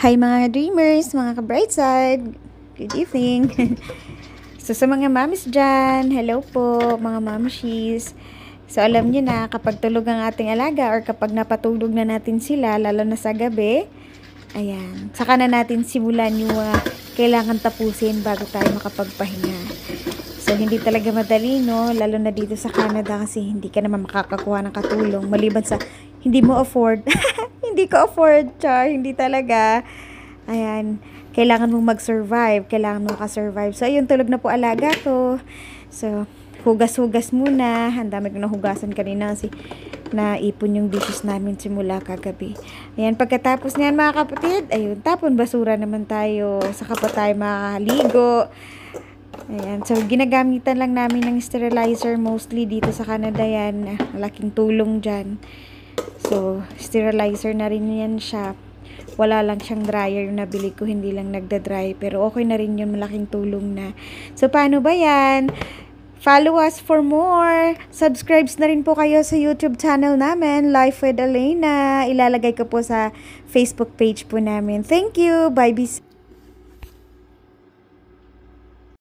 Hi mga dreamers, mga ka-bright side. Good evening. So sa mga mamis dyan, hello po mga mamshies. So alam niyo na kapag tulog ang ating alaga or kapag napatulog na natin sila, lalo na sa gabi, ayan, saka na natin simulan yung kailangan tapusin bago tayo makapagpahinga. So hindi talaga madali, no? Lalo na dito sa Canada kasi hindi ka naman makakakuha ng katulong maliban sa hindi mo afford. Hindi ko afford, char, hindi talaga. Ayan, kailangan mong mag-survive, kailangan mong makasurvive. So, ayun, tulog na po alaga ko. So, hugas-hugas muna. Ang dami ko nahugasan kanina kasi naipon yung dishes namin simula kagabi. Ayan, pagkatapos niyan mga kapatid, ayun, tapon basura naman tayo. Saka pa tayo makakaligo. Ayan, so ginagamitan lang namin ng sterilizer mostly dito sa Canada yan. Malaking tulong dyan. So, sterilizer na rin yan siya. Wala lang siyang dryer yung nabili ko, hindi lang nagda-dry. Pero okay na rin yun, malaking tulong na. So, paano ba yan? Follow us for more. Subscribe na rin po kayo sa YouTube channel namin, Life with Elena. Ilalagay ko po sa Facebook page po namin. Thank you. Bye, bis.